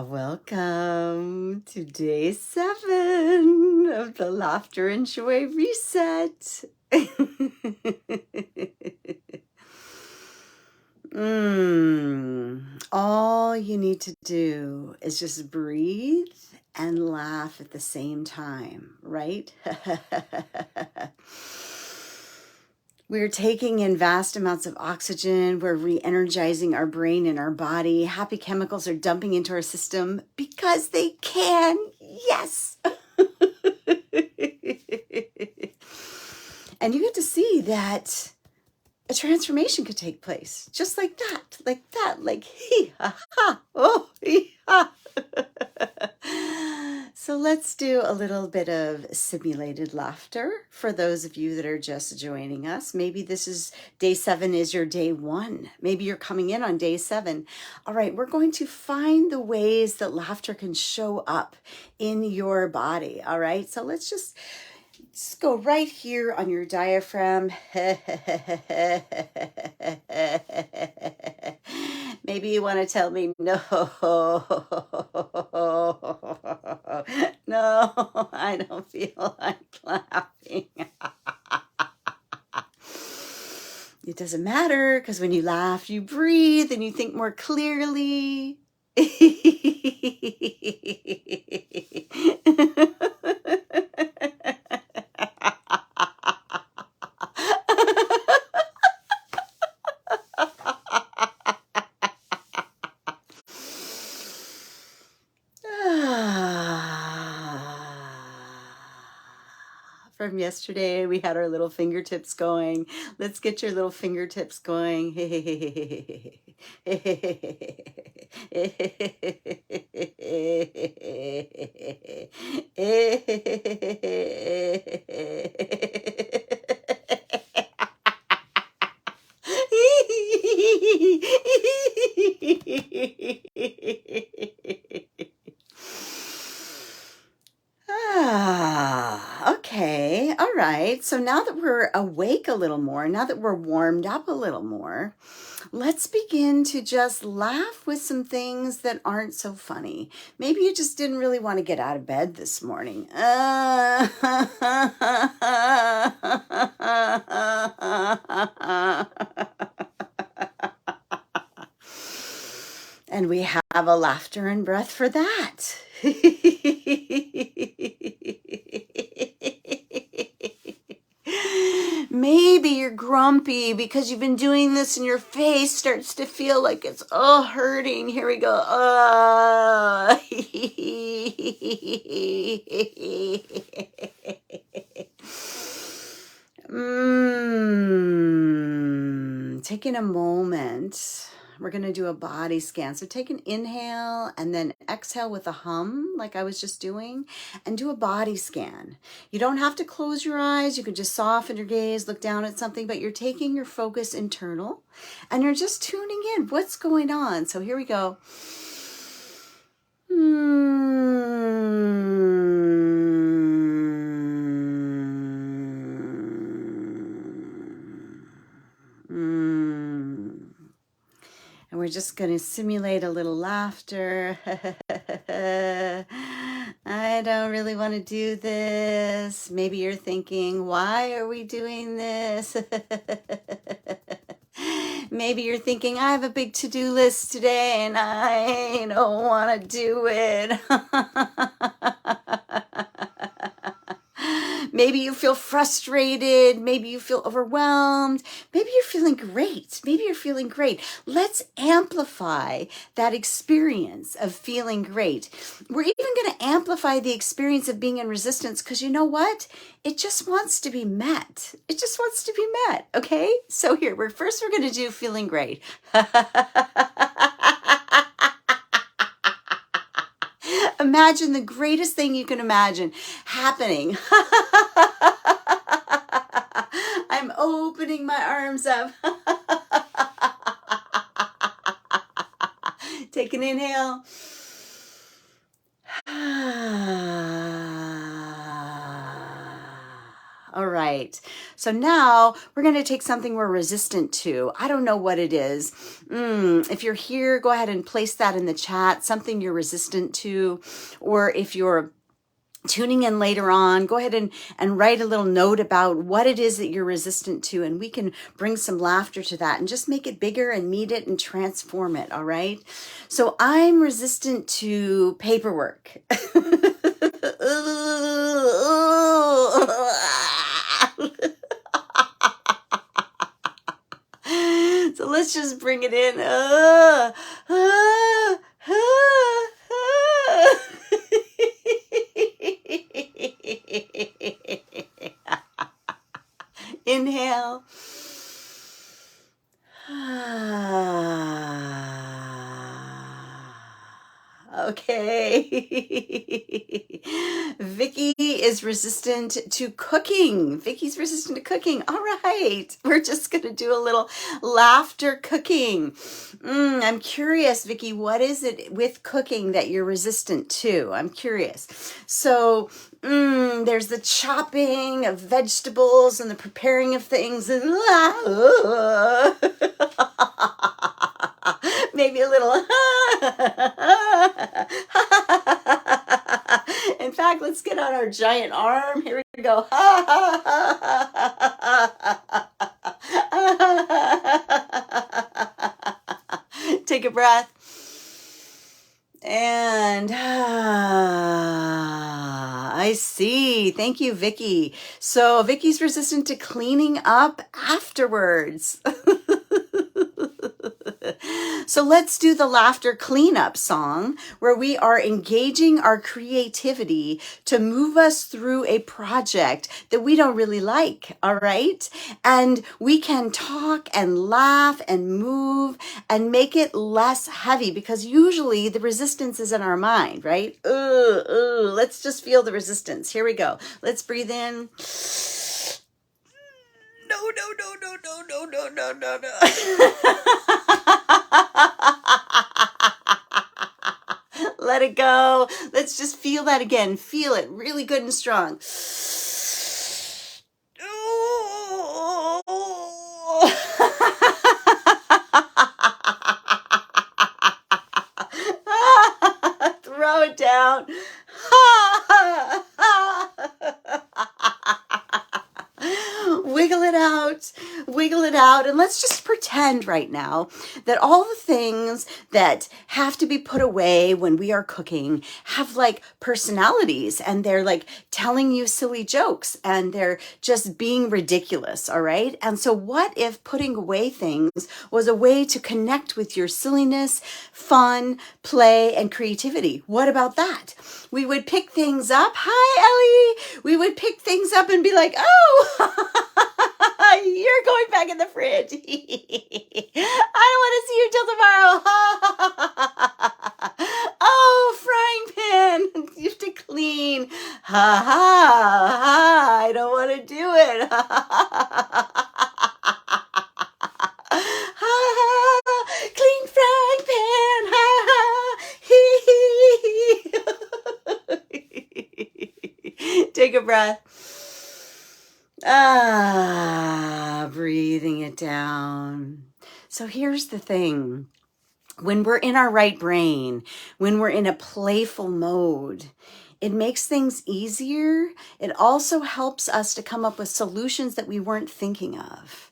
Welcome to day 7 of the Laughter and Joy Reset. All you need to do is just breathe and laugh at the same time, right? We're taking in vast amounts of oxygen. We're re-energizing our brain and our body. Happy chemicals are dumping into our system because they can. Yes. And you get to see that a transformation could take place just like that, like hee ha ha, oh hee ha. So let's do a little bit of simulated laughter for those of you that are just joining us. Maybe this is day 7 is your day 1. Maybe you're coming in on day 7. All right, we're going to find the ways that laughter can show up in your body. All right, so let's just go right here on your diaphragm. Maybe you want to tell me no. No, I don't feel like laughing. It doesn't matter, because when you laugh, you breathe and you think more clearly. From yesterday, we had our little fingertips going. Let's get your little fingertips going. Okay. All right. So now that we're awake a little more, now that we're warmed up a little more, let's begin to just laugh with some things that aren't so funny. Maybe you just didn't really want to get out of bed this morning. And we have a laughter and breath for that. Maybe you're grumpy because you've been doing this and your face starts to feel like it's hurting. Here we go. Taking a moment. We're going to do a body scan. So take an inhale and then exhale with a hum like I was just doing, and do a body scan. You don't have to close your eyes. You can just soften your gaze, look down at something, but you're taking your focus internal and you're just tuning in. What's going on? So here we go. And we're just going to simulate a little laughter. I don't really want to do this. Maybe you're thinking, why are we doing this? Maybe you're thinking, I have a big to-do list today and I don't want to do it. Maybe you feel frustrated. Maybe you feel overwhelmed. Maybe you're feeling great. Maybe you're feeling great. Let's amplify that experience of feeling great. We're even going to amplify the experience of being in resistance, because you know what? It just wants to be met. It just wants to be met. Okay? So here, we're going to do feeling great. Imagine the greatest thing you can imagine happening. I'm opening my arms up. Take an inhale. All right. So now we're going to take something we're resistant to. I don't know what it is. If you're here, go ahead and place that in the chat, something you're resistant to. Or if you're tuning in later on, go ahead and write a little note about what it is that you're resistant to, and we can bring some laughter to that and just make it bigger and meet it and transform it, all right? So I'm resistant to paperwork. So let's just bring it in. Inhale. Okay. Vicky is resistant to cooking. Vicky's resistant to cooking. All right. We're just going to do a little laughter cooking. I'm curious, Vicky, what is it with cooking that you're resistant to? I'm curious. So, there's the chopping of vegetables and the preparing of things. Maybe a little. In fact, let's get on our giant arm. Here we go. Take a breath. And I see. Thank you, Vicky. So Vicky's resistant to cleaning up afterwards. So let's do the laughter cleanup song where we are engaging our creativity to move us through a project that we don't really like, all right? And we can talk and laugh and move and make it less heavy because usually the resistance is in our mind, right? Let's just feel the resistance. Here we go. Let's breathe in. No. Let it go. Let's just feel that again. Feel it really good and strong. Throw it down. Wiggle it out, and let's just pretend right now that all the things that have to be put away when we are cooking have like personalities, and they're like telling you silly jokes, and they're just being ridiculous, all right? And so what if putting away things was a way to connect with your silliness, fun, play, and creativity? What about that? We would pick things up. Hi, Ellie. We would pick things up and be like, oh, you're going back in the fridge. I don't want to see you till tomorrow. Oh, frying pan. You have to clean. I don't want to do it. Clean frying pan. Take a breath. Breathing it down. So here's the thing. When we're in our right brain, when we're in a playful mode, it makes things easier. It also helps us to come up with solutions that we weren't thinking of.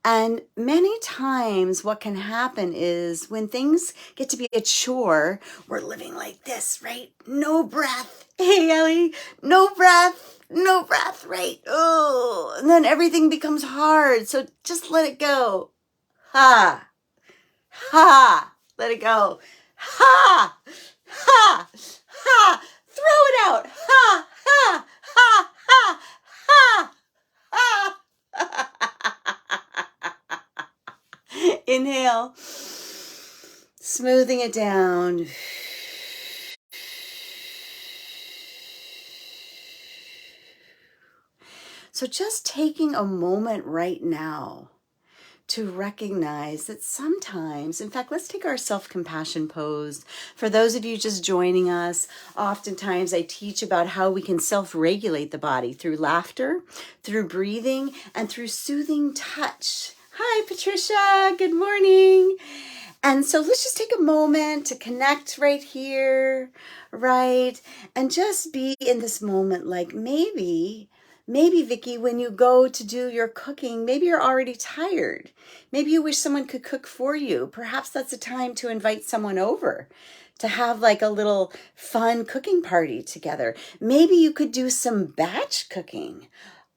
And many times what can happen is when things get to be a chore, we're living like this, right? No breath. Hey, Ellie, no breath. No breath, right? Oh, and then everything becomes hard. So just let it go. Let it go. Throw it out. Inhale, smoothing it down. So just taking a moment right now to recognize that sometimes, in fact, let's take our self-compassion pose. For those of you just joining us, oftentimes I teach about how we can self-regulate the body through laughter, through breathing, and through soothing touch. Hi, Patricia. Good morning. And so let's just take a moment to connect right here, right? And just be in this moment like maybe, Vicky, when you go to do your cooking, maybe you're already tired. Maybe you wish someone could cook for you. Perhaps that's a time to invite someone over to have like a little fun cooking party together. Maybe you could do some batch cooking,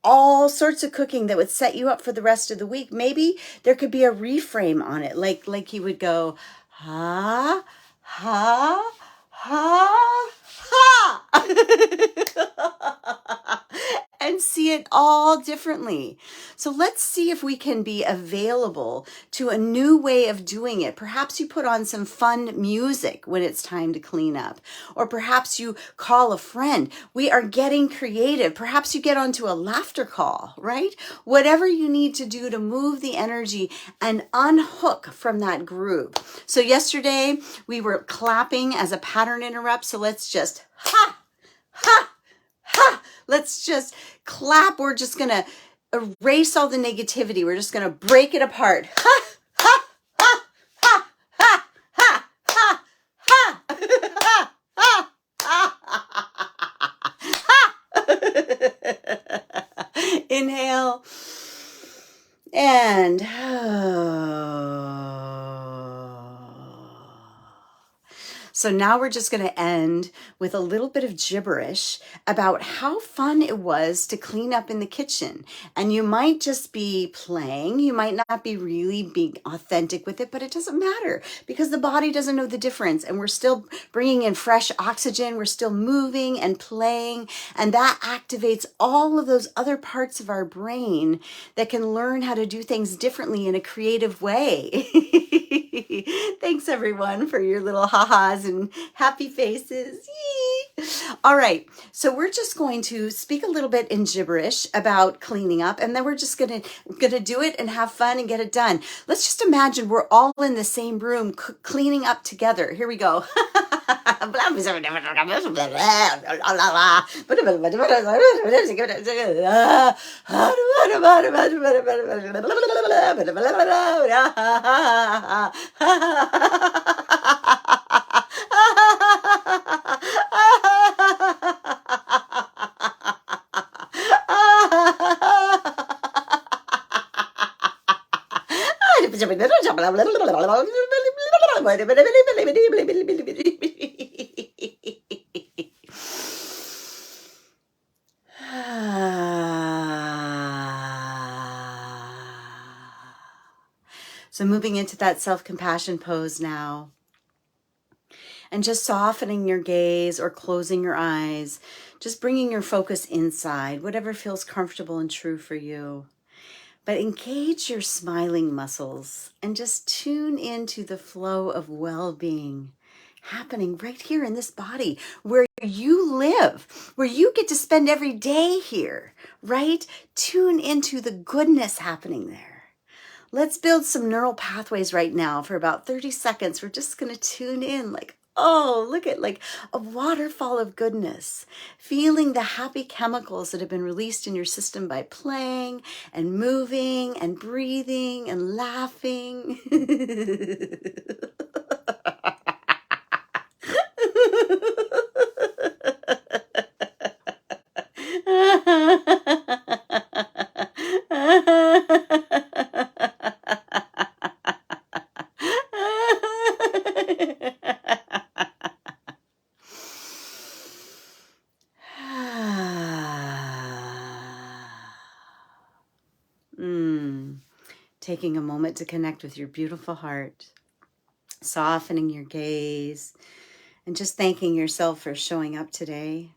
all sorts of cooking that would set you up for the rest of the week. Maybe there could be a reframe on it, like you would go, ha, ha, ha, ha. And see it all differently. So let's see if we can be available to a new way of doing it. Perhaps you put on some fun music when it's time to clean up, or perhaps you call a friend. We are getting creative. Perhaps you get onto a laughter call, right? Whatever you need to do to move the energy and unhook from that groove. So yesterday we were clapping as a pattern interrupt. So let's just ha, ha, ha. Let's just clap. We're just going to erase all the negativity. We're just going to break it apart. Ha, ha, ha, ha, ha, ha, ha, ha, ha, ha, ha. Inhale and so now we're just going to end with a little bit of gibberish about how fun it was to clean up in the kitchen. And you might just be playing. You might not be really being authentic with it, but it doesn't matter because the body doesn't know the difference. And we're still bringing in fresh oxygen. We're still moving and playing. And that activates all of those other parts of our brain that can learn how to do things differently in a creative way. Thanks everyone for your little ha-has and happy faces. Yee. All right, so we're just going to speak a little bit in gibberish about cleaning up, and then we're just gonna do it and have fun and get it done. Let's just imagine we're all in the same room cleaning up together. Here we go. So moving into that self-compassion pose now, and just softening your gaze or closing your eyes, just bringing your focus inside, whatever feels comfortable and true for you. But engage your smiling muscles and just tune into the flow of well-being happening right here in this body where you live, where you get to spend every day here, right? Tune into the goodness happening there. Let's build some neural pathways right now for about 30 seconds. We're just going to tune in like, oh, look at like a waterfall of goodness, feeling the happy chemicals that have been released in your system by playing and moving and breathing and laughing. Taking a moment to connect with your beautiful heart, softening your gaze, and just thanking yourself for showing up today,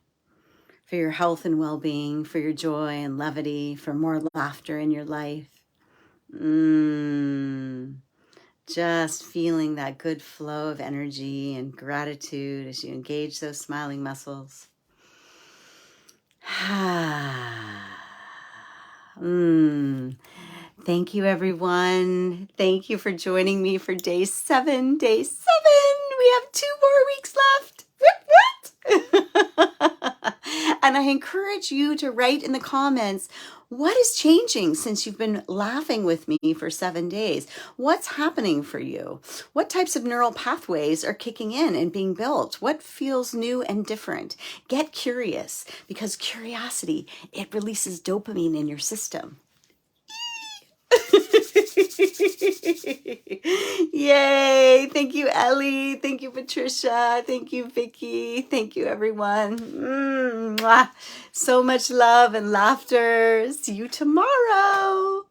for your health and well-being, for your joy and levity, for more laughter in your life. Just feeling that good flow of energy and gratitude as you engage those smiling muscles. Thank you, everyone. Thank you for joining me for day 7. Day 7. We have 2 more weeks left. And I encourage you to write in the comments, what is changing since you've been laughing with me for 7 days? What's happening for you? What types of neural pathways are kicking in and being built? What feels new and different? Get curious, because curiosity, it releases dopamine in your system. Yay! Thank you, Ellie. Thank you, Patricia. Thank you, Vicky. Thank you, everyone. Mwah. So much love and laughter. See you tomorrow.